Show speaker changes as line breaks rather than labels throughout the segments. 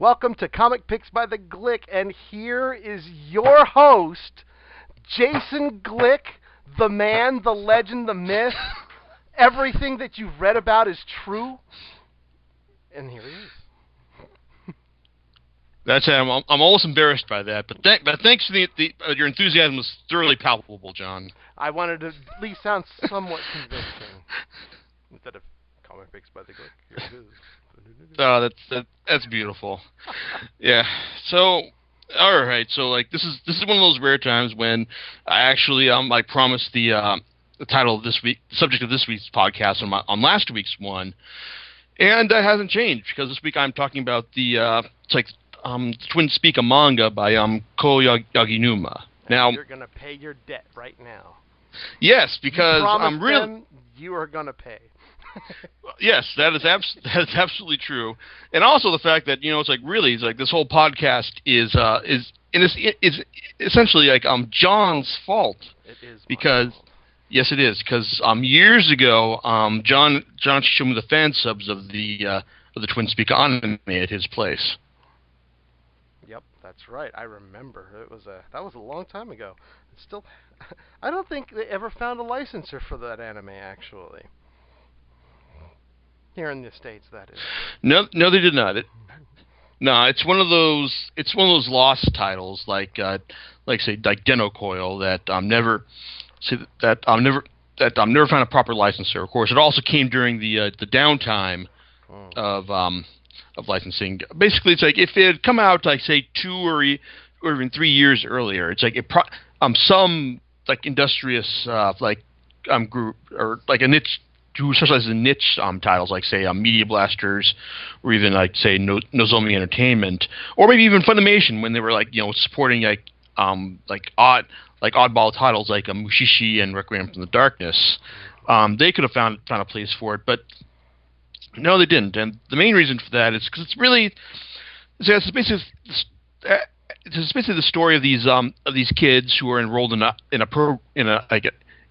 Welcome to Comic Picks by the Glick, and here is your host, Jason Glick, the man, the legend, the myth. Everything that you've read about is true. And here he is.
That's I'm almost embarrassed by that, but thanks to your enthusiasm was thoroughly palpable, John.
I wanted to at least sound somewhat convincing instead of Comic Picks by the Glick. Here it is.
Oh, that's beautiful. Yeah. So, all right. So, this is one of those rare times when I actually promised the title of this week, the subject of this week's podcast on last week's one, and that hasn't changed because this week I'm talking about the Twin Spica manga by Ko Yaginuma. Now
you're gonna pay your debt right now.
Yes, because I'm really
them you are gonna pay.
Yes, that is absolutely true, and also the fact that this whole podcast is essentially John's fault.
It is
because yes, it is because years ago John showed me the fan subs of the Twin Spica anime at his place.
Yep, that's right. I remember that was a long time ago. It's still, I don't think they ever found a licensor for that anime actually. Here in the States, that is.
No, they did not. It's one of those lost titles, like Deno Coil that never found a proper licenser. Of course, it also came during the downtime of licensing. Basically, it's like if it had come out say 2 or even 3 years earlier, it's like some industrious group or a niche who specializes in niche titles like say Media Blasters or even Nozomi Entertainment or maybe even Funimation when they were supporting oddball titles like Mushishi and Requiem from the Darkness. They could have found a place for it, but no, they didn't. And the main reason for that is because it's basically the story of these kids who are enrolled in a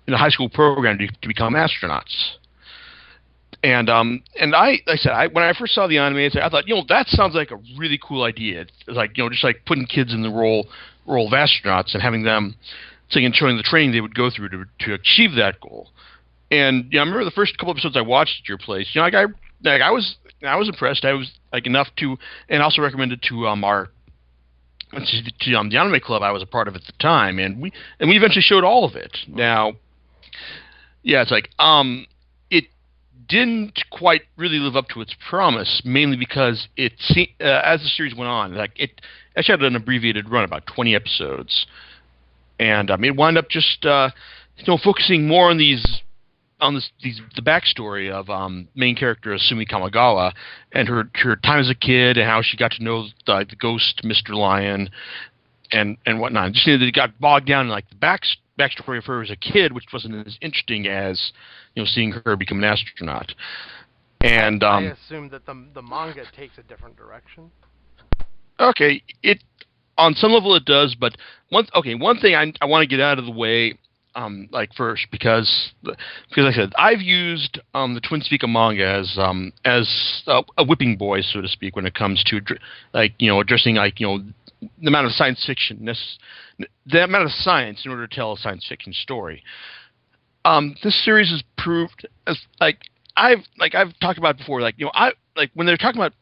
high school program to become astronauts. And when I first saw the anime, I thought, that sounds like a really cool idea. It's just putting kids in the role of astronauts and having them, and showing the training they would go through to achieve that goal. And I remember the first couple episodes I watched at your place. I was impressed. I was enough to, and also recommended to the anime club I was a part of at the time, and we eventually showed all of it. Now, yeah, it didn't quite really live up to its promise, mainly because as the series went on, it actually had an abbreviated run, about 20 episodes, and it wound up just focusing more on the backstory of main character Sumi Kamagawa and her time as a kid and how she got to know the ghost Mr. Lion and whatnot. Just it got bogged down in the backstory of her as a kid, which wasn't as interesting as seeing her become an astronaut. And
I assume that the manga takes a different direction.
Okay, it on some level it does, but one thing I want to get out of the way, first because like I said, I've used the Twin Spica manga as a whipping boy, so to speak, when it comes to addressing the amount of science fiction, the amount of science in order to tell a science fiction story. This series has proved as I've talked about before, when they're talking about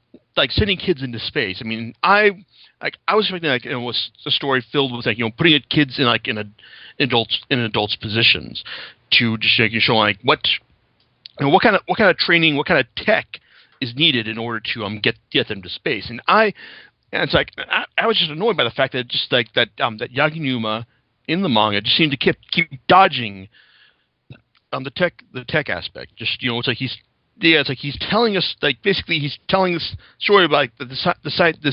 sending kids into space. I mean, I was expecting it was a story filled with putting kids in adults positions to just show what kind of training, what kind of tech is needed in order to get them to space. And I was just annoyed by the fact that that Yaginuma in the manga just seemed to keep dodging the tech aspect. Just it's like he's telling us basically he's telling this story about there's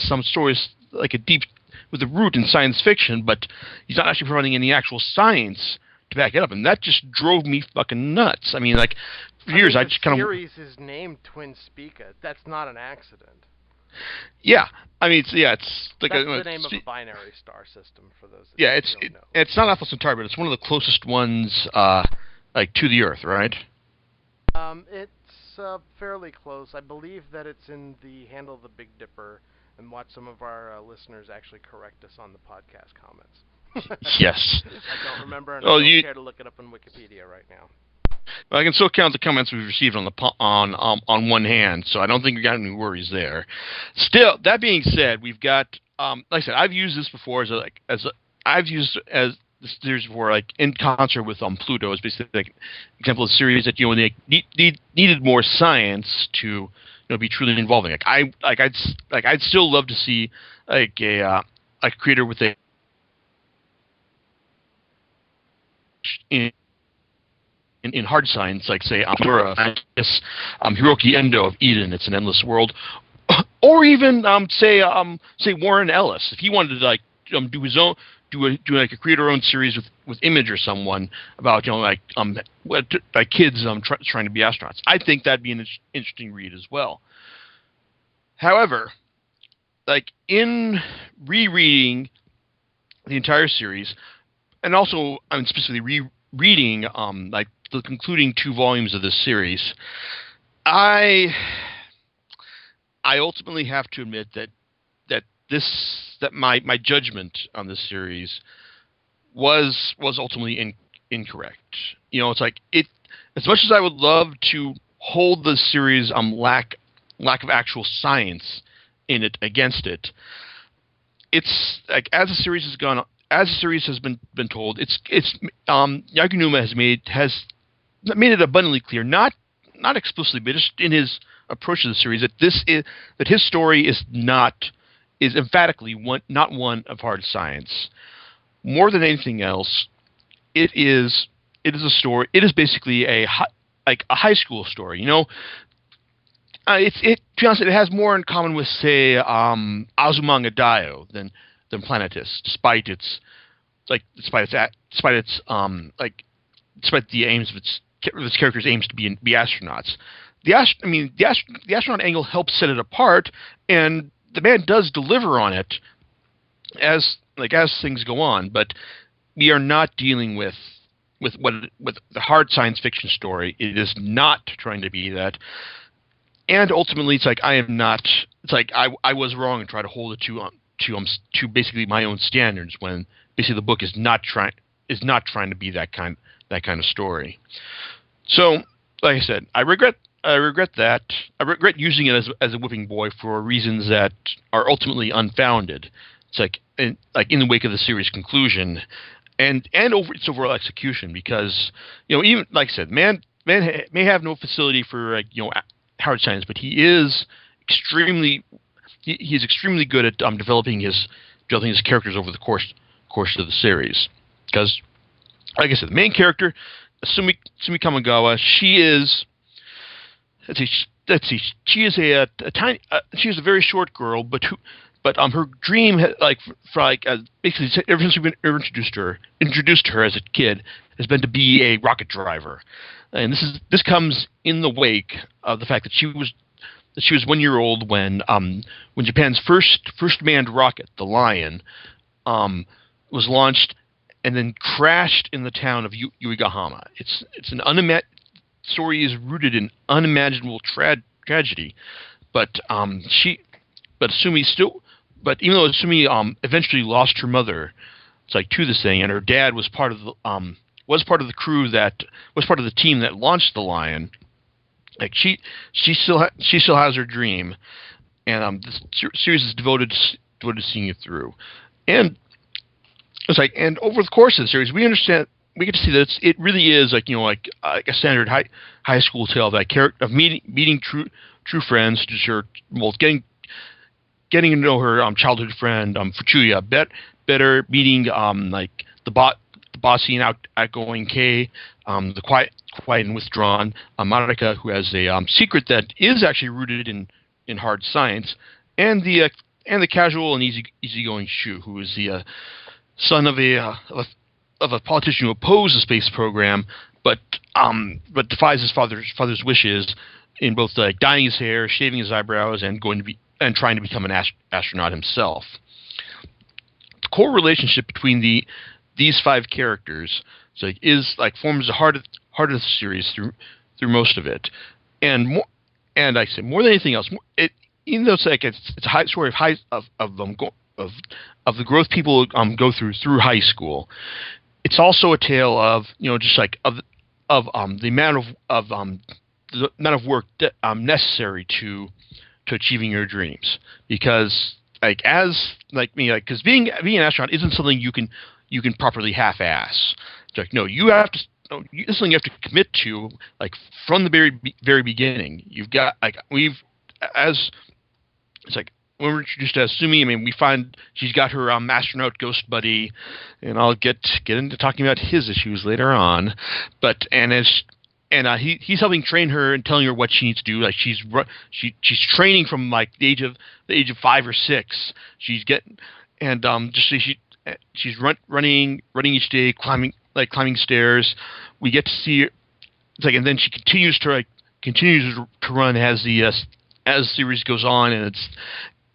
some stories a deep with a root in science fiction, but he's not actually providing any actual science to back it up, and that just drove me fucking nuts. I mean, for years I just kind of.
The series is named Twin Spica. That's not an accident.
Yeah, I mean, it's
that's the name of a binary star system for those.
It's not Alpha Centauri, but it's one of the closest ones to the Earth, right?
It's fairly close. I believe that it's in the handle of the Big Dipper, and watch some of our listeners actually correct us on the podcast comments.
Yes.
I don't remember, and
Oh,
I don't care to look it up on Wikipedia right now.
I can still count the comments we've received on one hand, so I don't think we got any worries there. Still, that being said, we've got like I said, I've used this before I've used as the series before, like in concert with Pluto, as basically like example of a series that when they needed more science to be truly involving. I'd still love to see like a creator with a in hard science, like say Hiroki Endo of Eden, It's an Endless World, or even say Warren Ellis, if he wanted to do his own like a creator-owned series with Image or someone about kids trying to be astronauts. I think that'd be an interesting read as well. However, like in rereading the entire series, and also specifically rereading like the concluding 2 volumes of this series, I ultimately have to admit that my judgment on this series was ultimately incorrect. It's like as much as I would love to hold the series lack of actual science in it against it, it's like as the series has been told, Yagunuma has made it abundantly clear, not explicitly, but just in his approach to the series, that his story is emphatically not one of hard science. More than anything else, it is a story. It is basically a high school story. To be honest, it has more in common with, say, Azumanga Daioh than Planetus, despite the aims of its characters' aims to be astronauts. The astronaut angle helps set it apart, and the man does deliver on it as things go on. But we are not dealing with the hard science fiction story. It is not trying to be that. And ultimately, it's like I am not. It's like I was wrong and try to hold it to basically my own standards when basically the book is not trying to be that kind of story. So, like I said, I regret that. I regret using it as a whipping boy for reasons that are ultimately unfounded. It's like in the wake of the series' conclusion, and over its overall execution, because even like I said, man may have no facility for hard science, but he is extremely good at developing his characters over the course of the series. Because, like I said, the main character, Sumi Kamigawa, she is she is a tiny she is a very short girl, but her dream basically ever since we've been introduced to her as a kid has been to be a rocket driver. And this comes in the wake of the fact that she was 1 year old when Japan's first manned rocket, the Lion, was launched and then crashed in the town of Uegahama. It's an story is rooted in unimaginable tragedy, but even though Sumi eventually lost her mother, it's like to this thing, and her dad was part of the crew that was part of the team that launched the Lion. Like she still has her dream, and this series is devoted to seeing it through. And it's like, and over the course of the series, we get to see that it really is like a standard high school tale of meeting true friends, getting to know her childhood friend Fuchuya better, meeting the bossy and outgoing Kei, the quiet and withdrawn Marika, who has a secret that is actually rooted in hard science, and the casual and easygoing Shu, who is the son of a politician who opposed the space program, but defies his father's wishes in both dyeing his hair, shaving his eyebrows, and trying to become an astronaut himself. The core relationship between these 5 characters forms the heart of the series through most of it, and I say more than anything else, even though it's a high story of the growth people go through high school. It's also a tale of just like of the amount of work that, necessary to achieving your dreams, because because being an astronaut isn't something you can properly half-ass. It's like, no, you have to. This is something you have to commit to, like from the very beginning. You've got as it's like when we're introduced as Sumi. I mean, we find she's got her astronaut ghost buddy, and I'll get into talking about his issues later on. But he's helping train her and telling her what she needs to do. Like she's training from like the age of 5 or 6. She's getting she's running each day, climbing stairs. We get to see her. It's like, and then she continues to run as the series goes on,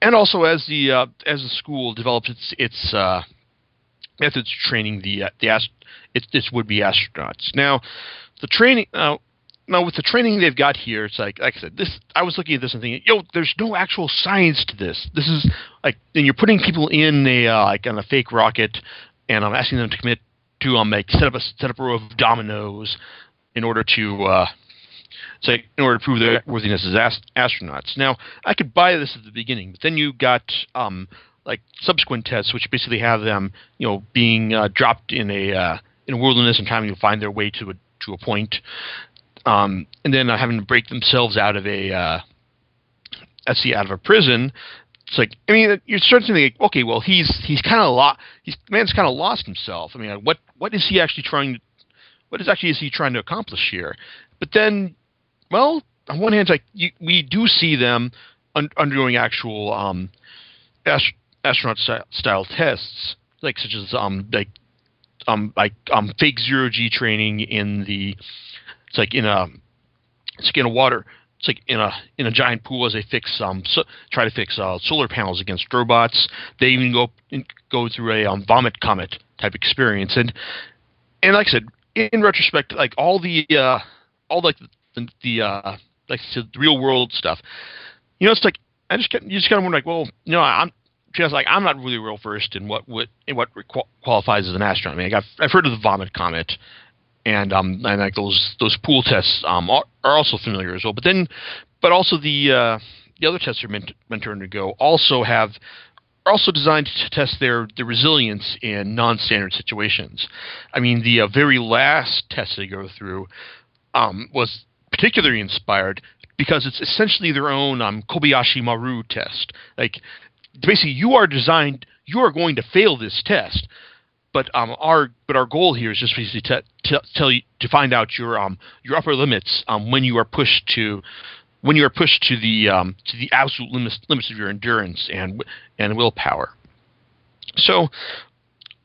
and also as the school develops its methods training its would-be astronauts. Now, the training now with the training they've got here, it's like I said, I was looking at this and thinking, there's no actual science to this. This is like, and you're putting people in on a fake rocket, and I'm asking them to commit to set up a row of dominoes in order to prove their worthiness as astronauts. Now, I could buy this at the beginning, but then you got subsequent tests, which basically have them, being dropped in a wilderness and having to find their way to a point, and then having to break themselves out of a prison. It's like, I mean, you're starting to think, okay, well, he's kind of man's kind of lost himself. I mean, what is he actually trying? What is he trying to accomplish here? But then, well, on one hand, we do see them undergoing actual astronaut style tests, such as fake zero-G training in a giant pool as they try to fix solar panels against robots. They even go through a vomit comet type experience, and like I said, in retrospect, like all the real world stuff, it's like you just kind of wonder, like, well, I'm not really real versed in what qualifies as an astronaut. I mean, I've heard of the vomit comet, and like those pool tests are also familiar as well. But also the other tests are meant to undergo are also designed to test their resilience in non-standard situations. I mean, the very last test they go through was particularly inspired because it's essentially their own Kobayashi Maru test. Like, basically, you are going to fail this test, but our goal here is just basically to find out your upper limits when you are pushed to the absolute limits of your endurance and willpower. So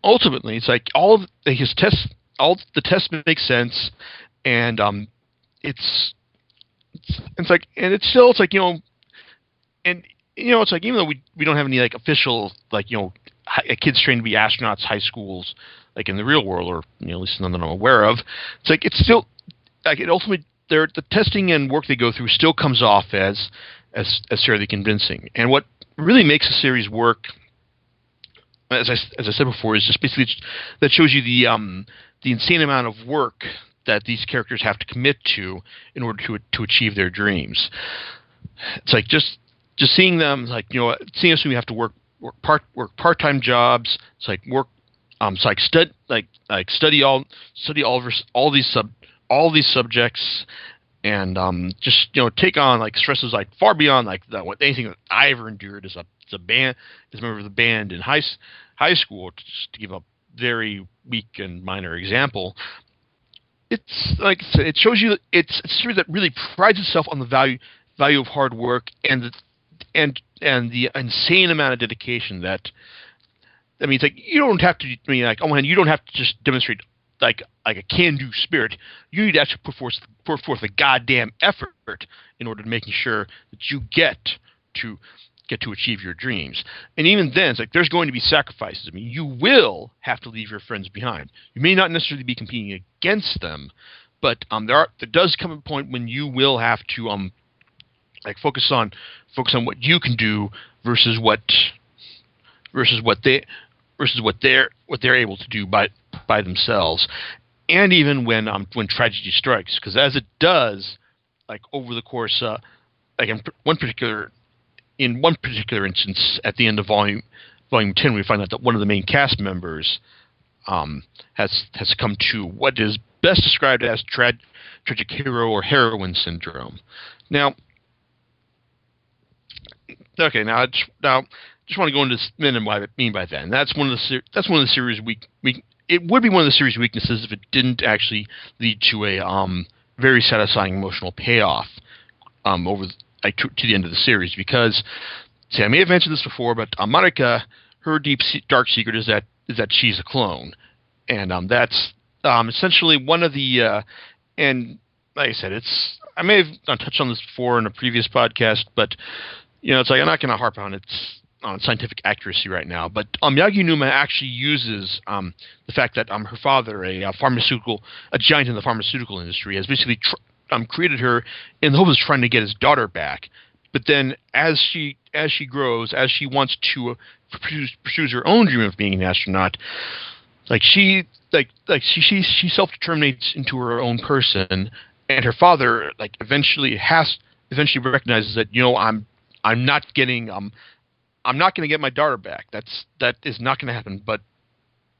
ultimately, it's like all the tests make sense, and it's like, and it's like, and it's like, even though we don't have any like official kids trained to be astronauts, high schools, like in the real world, or at least none that I'm aware of. It's like, it's still like, it ultimately, the testing and work they go through still comes off as fairly convincing. And what really makes the series work, as I said before, is just basically that shows you the insane amount of work that these characters have to commit to in order to achieve their dreams. It's like just seeing them, like, seeing us when we have to work part-time jobs. It's like it's like study all these subjects, and just take on like stresses like far beyond anything that I ever endured as a member of the band in high school. Just to give a very weak and minor example, it's like, it shows you that it's a series that really prides itself on the value of hard work and the insane amount of dedication that, I mean, it's like, you don't have to, I mean, like, on one hand, you don't have to just demonstrate like a can-do spirit. You need to actually put forth a goddamn effort in order to making sure that you get to achieve your dreams. And even then, it's like, there's going to be sacrifices. I mean, you will have to leave your friends behind. You may not necessarily be competing against them, but there does come a point when you will have to like focus on what you can do versus what versus what they what they're able to do by themselves, and even when tragedy strikes, because as it does, like over the course, like in one particular instance at the end of volume 10, we find out that one of the main cast members has succumbed to what is best described as tragic hero or heroine syndrome. Now, okay, now just want to go into a minute what I mean by that. And that's one of the series it would be one of the series weaknesses if it didn't actually lead to a very satisfying emotional payoff over to the end of the series. Because, see, I may have mentioned this before, but Monica, her dark secret is that she's a clone, and that's essentially one of the and like I said, I may have touched on this before in a previous podcast, but it's like I'm not going to harp on its scientific accuracy right now. But Yagi Numa actually uses the fact that her father, a giant in the pharmaceutical industry, has basically created her in the hope of trying to get his daughter back. But then, as she grows, as she wants to pursues her own dream of being an astronaut, she self-determinates into her own person, and her father eventually recognizes that I'm not going to get my daughter back. That is not going to happen. But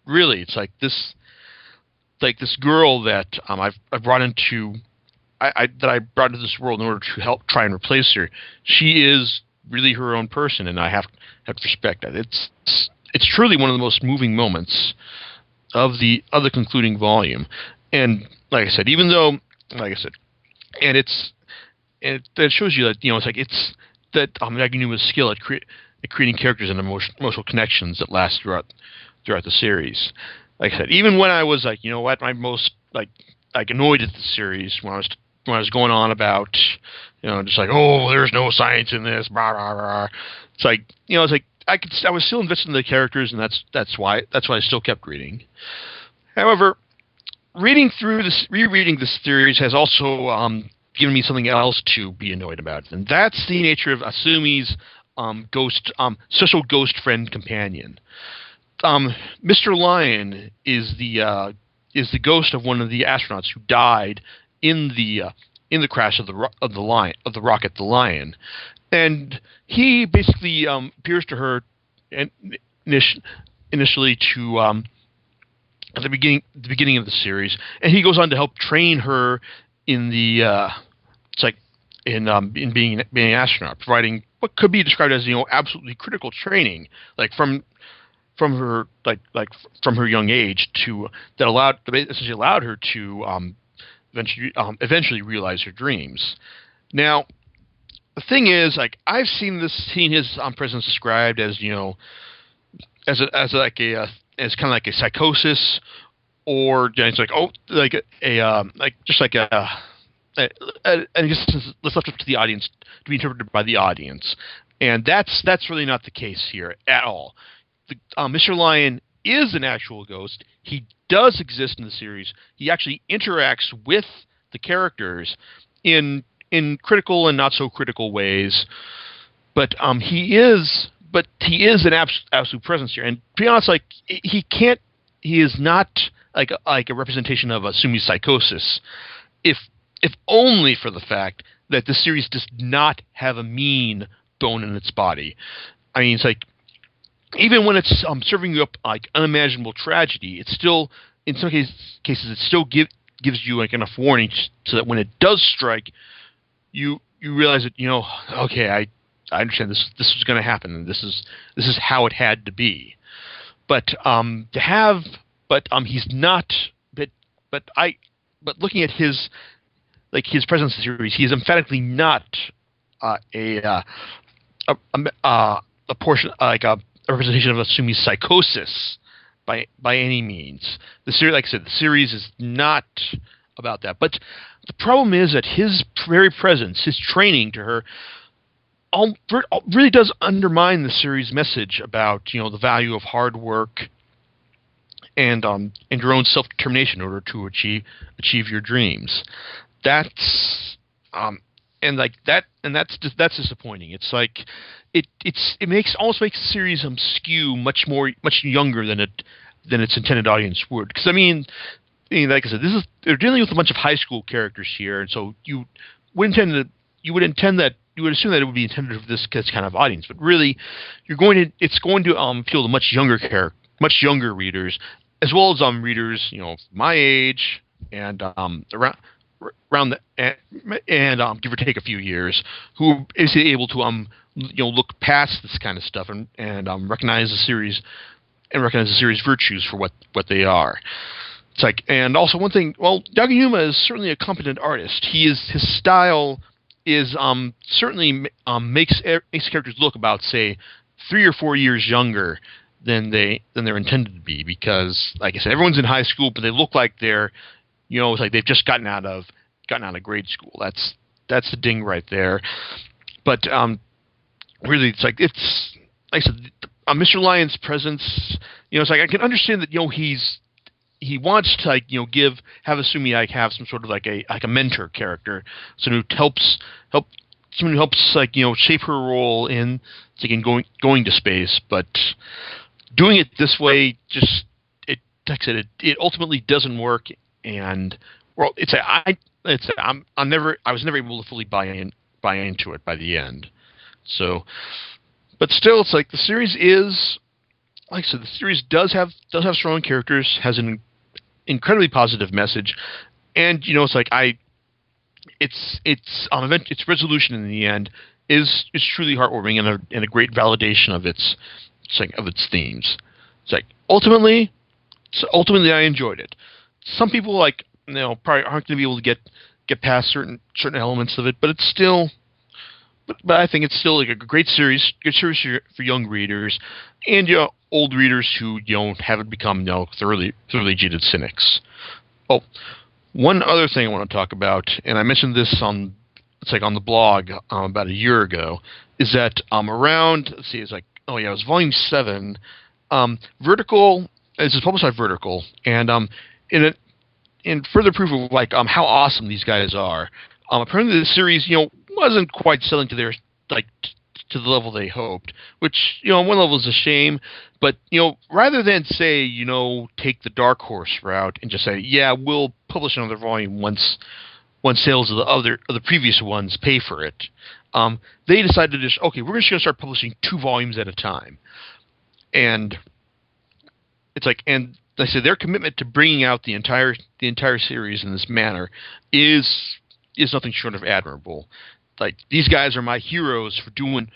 really, it's like this girl that I've brought into. That I brought into this world in order to help try and replace her. She is really her own person, and I have to respect that. It's truly one of the most moving moments of the concluding volume. And like I said, and that shows you that it's that Yagi Numa's skill at creating characters and emotional connections that last throughout the series. Like I said, even when I was I'm most annoyed at the series when I was going on about, just oh, there's no science in this, blah, blah, blah. It's I was still invested in the characters, and that's why I still kept reading. However, rereading this series has also given me something else to be annoyed about, and that's the nature of Asumi's social ghost friend companion. Mr. Lion is the ghost of one of the astronauts who died in the crash of the rocket, the Lion, and he basically appears to her initially to at the beginning of the series, and he goes on to help train her in in being an astronaut, providing what could be described as absolutely critical training, from her from her young age that essentially allowed her to eventually realize her dreams. Now, the thing is, I've seen his presence described as as kind of like a psychosis, or it's and I guess it's left up to the audience to be interpreted by the audience, and that's really not the case here at all. Mr. Lion is an actual ghost. He does exist in the series. He actually interacts with the characters in critical and not so critical ways. But he is an absolute presence here. And to be honest, he is not like a representation of Asumi's psychosis, if only for the fact that the series does not have a mean bone in its body. I mean, it's even when it's serving you up unimaginable tragedy, it's still, in some cases, it still gives you enough warning so that when it does strike, you realize that okay, I understand this was going to happen, and this is how it had to be. But he's not. But looking at his presence in the series, he is emphatically not a portion a representation of Asumi's psychosis by any means. The series, like I said, the series is not about that. But the problem is that his very presence, his training to her, really does undermine the series' message about the value of hard work and your own self-determination in order to achieve your dreams. That's and and like that, and that's disappointing. It's like it almost makes the series skew much younger than its intended audience would. Because I mean, like I said, they're dealing with a bunch of high school characters here, and so you would assume that it would be intended for this kind of audience, but really, it's going to appeal to much younger readers, as well as readers my age and around give or take a few years, who is able to look past this kind of stuff and recognize the series virtues for what they are. It's like, and also one thing, well, Yagayuma is certainly a competent artist. His style is certainly makes characters look about, say, 3 or 4 years younger than they're intended to be, because, like I said, everyone's in high school, but they look like they're, it's like they've just gotten out of grade school. That's the ding right there. But really, it's like I said, Mr. Lyon's presence. It's like I can understand that he wants to have Asumi have some sort of like a mentor character, someone who helps shape her role in going to space, but doing it this way like I said, it ultimately doesn't work. And well, I was never able to fully buy into it by the end. So, but still, it's like the series is, like I said, the series does have strong characters, has an incredibly positive message, and it's like its resolution in the end is truly heartwarming and a great validation of its themes. It's like ultimately I enjoyed it. Some people probably aren't going to be able to get past certain elements of it, but it's still. But I think it's still like a great series, for young readers, and old readers who haven't become thoroughly jaded cynics. Oh, one other thing I want to talk about, and I mentioned this on the blog about a year ago, is that around, let's see, it was Volume 7, Vertical. This is published by Vertical, and in further proof of how awesome these guys are, apparently the series wasn't quite selling to to the level they hoped, which on one level is a shame. But rather than say take the Dark Horse route and just say, yeah, we'll publish another volume once sales of the previous ones pay for it, they decided to just, okay, we're just going to start publishing 2 volumes at a time. And it's like, and like I said, their commitment to bringing out the entire series in this manner is nothing short of admirable. Like, these guys are my heroes for doing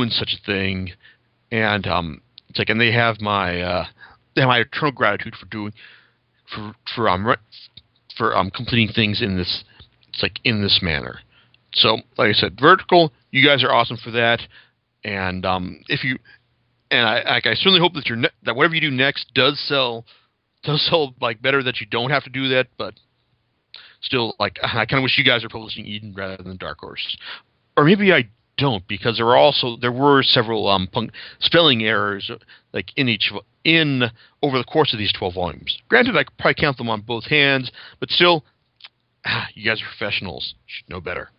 such a thing, and it's like, and they have my eternal gratitude for completing things in this manner. So, like I said, Vertical, you guys are awesome for that, and I certainly hope that that whatever you do next does sell better, that you don't have to do that, but. Still, I kind of wish you guys were publishing Eden rather than Dark Horse, or maybe I don't, because there were several spelling errors over the course of these 12 volumes. Granted, I could probably count them on both hands, but still, you guys are professionals. You should know better.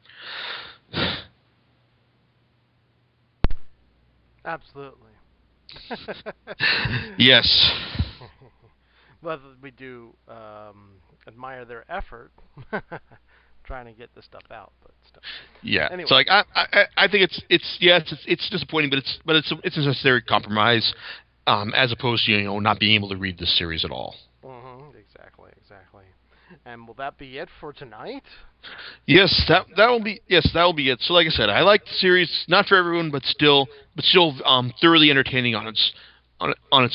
Absolutely.
Yes.
But we do admire their effort trying to get this stuff out, but still.
Yeah.
Anyway.
So I think it's disappointing, but it's a necessary compromise, as opposed to not being able to read this series at all.
Mm-hmm. Exactly. And will that be it for tonight?
Yes, that will be it. So, like I said, I like the series, not for everyone, but still thoroughly entertaining on its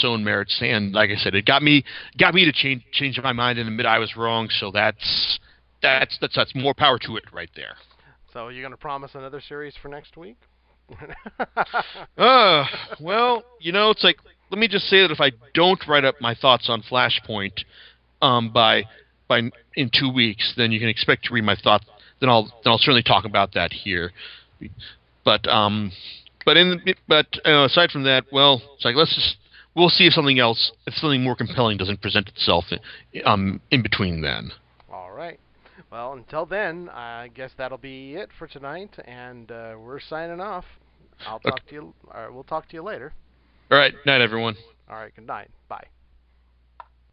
own merits. And like I said, it got me to change my mind and admit I was wrong. So that's more power to it right there.
So you're going to promise another series for next week?
Well, it's like, let me just say that if I don't write up my thoughts on Flashpoint by in 2 weeks, then you can expect to read my thoughts. Then I'll certainly talk about that here. But aside from that, well, it's like, we'll see if something more compelling doesn't present itself in between then.
All right. Well, until then, I guess that'll be it for tonight, and we're signing off. I'll talk to you. We'll talk to you later.
All right, night, everyone.
All right. Good night. Bye.